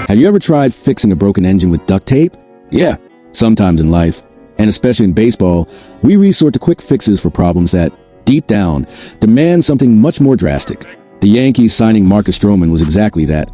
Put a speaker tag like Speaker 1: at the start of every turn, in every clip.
Speaker 1: Have you ever tried fixing a broken engine with duct tape? Yeah, sometimes in life, and especially in baseball, we resort to quick fixes for problems that, deep down, demand something much more drastic. The Yankees signing Marcus Stroman was exactly that.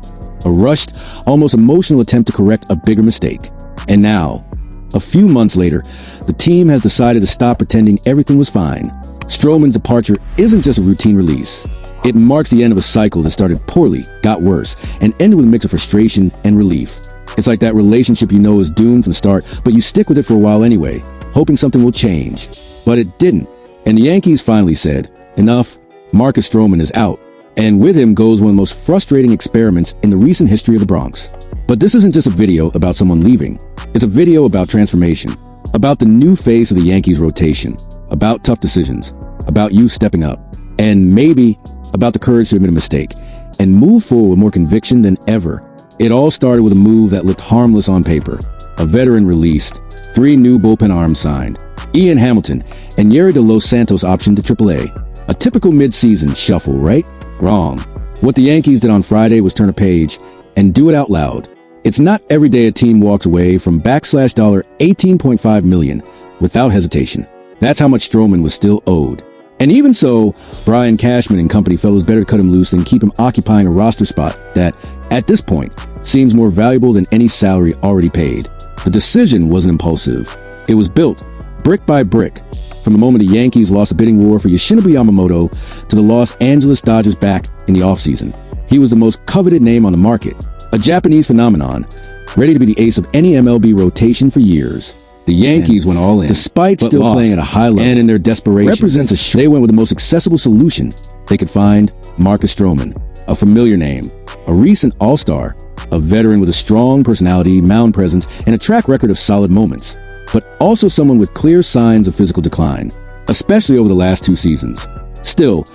Speaker 1: A rushed, almost emotional attempt to correct a bigger mistake. And now, a few months later, the team has decided to stop pretending everything was fine. Stroman's departure isn't just a routine release. It marks the end of a cycle that started poorly, got worse, and ended with a mix of frustration and relief. It's like that relationship you know is doomed from the start, but you stick with it for a while anyway, hoping something will change. But it didn't. And the Yankees finally said, enough, Marcus Stroman is out. And with him goes one of the most frustrating experiments in the recent history of the Bronx. But this isn't just a video about someone leaving. It's a video about transformation, about the new face of the Yankees rotation, about tough decisions, about you stepping up, and maybe about the courage to admit a mistake and move forward with more conviction than ever. It all started with a move that looked harmless on paper. A veteran released, 3 new bullpen arms signed, Ian Hamilton and Yerry de Los Santos optioned to AAA. A typical mid-season shuffle, right? Wrong. What the Yankees did on Friday was turn a page and do it out loud. It's not every day a team walks away from $18.5 million without hesitation. That's how much Stroman was still owed. And even so, Brian Cashman and company felt it was better to cut him loose than keep him occupying a roster spot that, at this point, seems more valuable than any salary already paid. The decision wasn't impulsive. It was built, brick by brick, from the moment the Yankees lost a bidding war for Yoshinobu Yamamoto to the Los Angeles Dodgers back in the offseason. He was the most coveted name on the market, a Japanese phenomenon, ready to be the ace of any MLB rotation for years. The Yankees went all in, despite still playing at a high level, and in their desperation, they went with the most accessible solution they could find, Marcus Stroman, a familiar name, a recent all-star, a veteran with a strong personality, mound presence, and a track record of solid moments, but also someone with clear signs of physical decline, especially over the last 2 seasons. Still,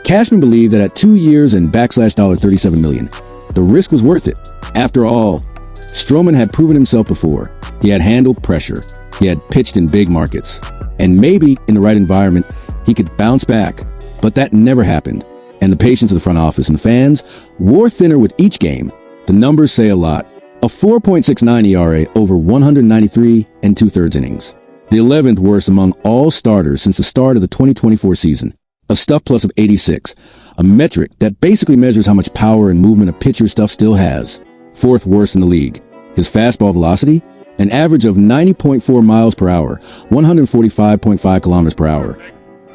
Speaker 1: Cashman believed that at 2 years and $37 million, the risk was worth it. After all, Stroman had proven himself before. He had handled pressure. He had pitched in big markets. And maybe, in the right environment, he could bounce back. But that never happened. And the patience of the front office and fans wore thinner with each game. The numbers say a lot. A 4.69 ERA over 193 and 2/3 innings. The 11th worst among all starters since the start of the 2024 season. A stuff plus of 86. A metric that basically measures how much power and movement a pitcher stuff still has. 4th worst in the league. His fastball velocity? An average of 90.4 miles per hour, 145.5 kilometers per hour.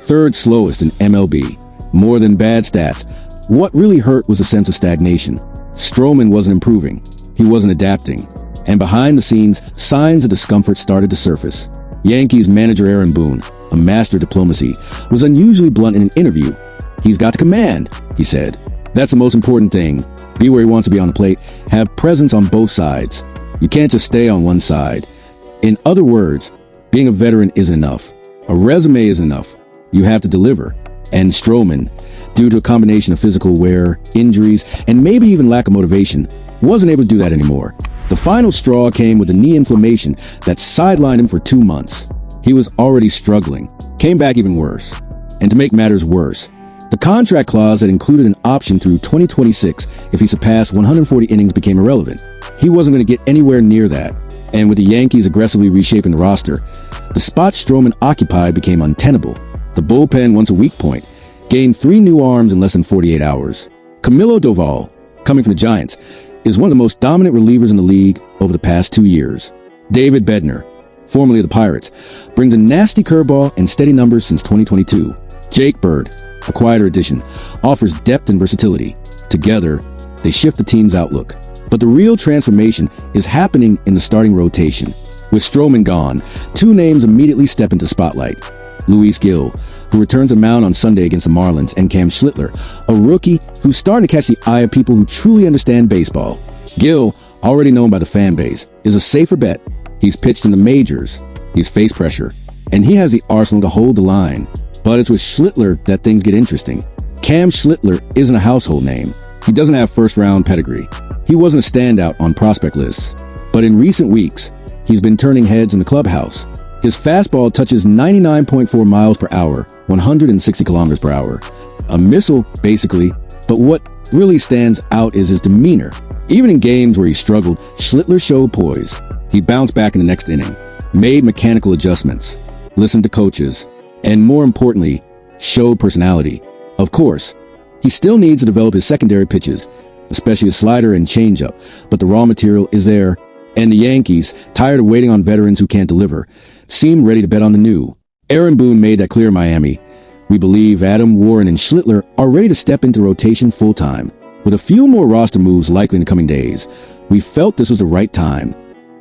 Speaker 1: 3rd slowest in MLB. More than bad stats. What really hurt was a sense of stagnation. Strowman wasn't improving. He wasn't adapting. And behind the scenes, signs of discomfort started to surface. Yankees manager Aaron Boone, a master of diplomacy, was unusually blunt in an interview. He's got to command, he said. That's the most important thing. Be where he wants to be on the plate. Have presence on both sides. You can't just stay on one side. In other words, being a veteran isn't enough. A resume is enough. You have to deliver. And Stroman, due to a combination of physical wear, injuries, and maybe even lack of motivation, wasn't able to do that anymore. The final straw came with a knee inflammation that sidelined him for 2 months. He was already struggling. Came back even worse. And to make matters worse, the contract clause that included an option through 2026 if he surpassed 140 innings became irrelevant. He wasn't going to get anywhere near that. And with the Yankees aggressively reshaping the roster, the spot Stroman occupied became untenable. The bullpen, once a weak point, gained 3 new arms in less than 48 hours. Camilo Doval, coming from the Giants, is one of the most dominant relievers in the league over the past 2 years. David Bednar, formerly of the Pirates, brings a nasty curveball and steady numbers since 2022. Jake Bird, a quieter addition, offers depth and versatility. Together, they shift the team's outlook. But the real transformation is happening in the starting rotation. With Stroman gone, 2 names immediately step into spotlight. Luis Gil, who returns a mound on Sunday against the Marlins, and Cam Schlittler, a rookie who's starting to catch the eye of people who truly understand baseball. Gil, already known by the fan base, is a safer bet. He's pitched in the majors, he's faced pressure, and he has the arsenal to hold the line. But it's with Schlittler that things get interesting. Cam Schlittler isn't a household name. He doesn't have first-round pedigree. He wasn't a standout on prospect lists. But in recent weeks, he's been turning heads in the clubhouse. His fastball touches 99.4 miles per hour, 160 kilometers per hour. A missile, basically, but what really stands out is his demeanor. Even in games where he struggled, Schlittler showed poise. He bounced back in the next inning, made mechanical adjustments, listened to coaches, and more importantly, showed personality. Of course, he still needs to develop his secondary pitches, especially his slider and changeup, but the raw material is there, and the Yankees, tired of waiting on veterans who can't deliver, seem ready to bet on the new. Aaron Boone made that clear in Miami. We believe Adam, Warren, and Schlittler are ready to step into rotation full-time. With a few more roster moves likely in the coming days, we felt this was the right time.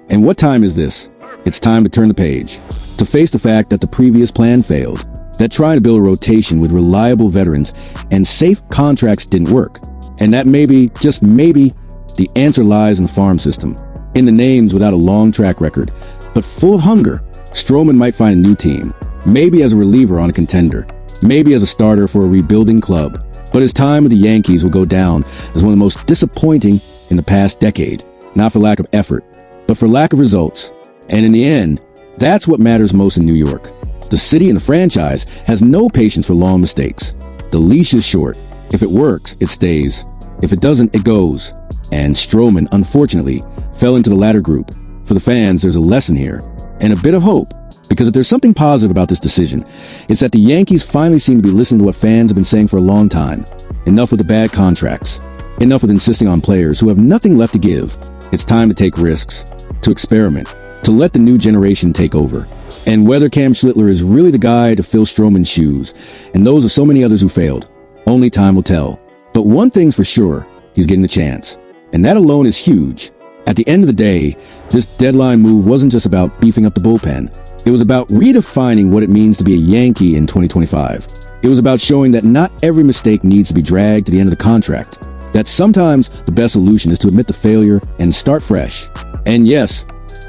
Speaker 1: And what time is this? It's time to turn the page, to face the fact that the previous plan failed, that trying to build a rotation with reliable veterans and safe contracts didn't work, and that maybe, just maybe, the answer lies in the farm system, in the names without a long track record, but full of hunger. Stroman might find a new team, maybe as a reliever on a contender, maybe as a starter for a rebuilding club. But his time with the Yankees will go down as one of the most disappointing in the past decade, not for lack of effort, but for lack of results. And in the end, that's what matters most in New York. The city and the franchise has no patience for long mistakes. The leash is short. If it works, it stays. If it doesn't, it goes. And Stroman, unfortunately, fell into the latter group. For the fans, there's a lesson here, and a bit of hope. Because if there's something positive about this decision, it's that the Yankees finally seem to be listening to what fans have been saying for a long time. Enough with the bad contracts. Enough with insisting on players who have nothing left to give. It's time to take risks, to experiment, to let the new generation take over. And whether Cam Schlittler is really the guy to fill Stroman's shoes, and those of so many others who failed, only time will tell. But one thing's for sure, he's getting the chance. And that alone is huge. At the end of the day, this deadline move wasn't just about beefing up the bullpen. It was about redefining what it means to be a Yankee in 2025. It was about showing that not every mistake needs to be dragged to the end of the contract. That sometimes the best solution is to admit the failure and start fresh. And yes,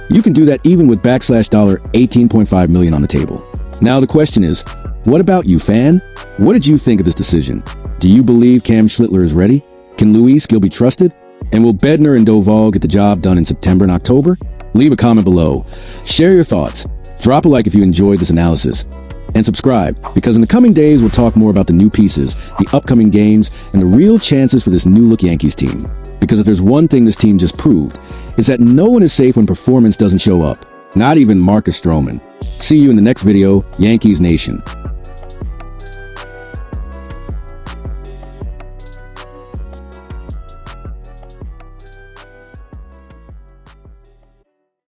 Speaker 1: you can do that even with $18.5 million on the table. Now the question is, what about you, fan? What did you think of this decision? Do you believe Cam Schlittler is ready? Can Luis still be trusted? And will Bednar and Doval get the job done in September and October? Leave a comment below. Share your thoughts. Drop a like if you enjoyed this analysis. And subscribe, because in the coming days we'll talk more about the new pieces, the upcoming games, and the real chances for this new-look Yankees team. Because if there's one thing this team just proved, it's that no one is safe when performance doesn't show up. Not even Marcus Stroman. See you in the next video, Yankees Nation.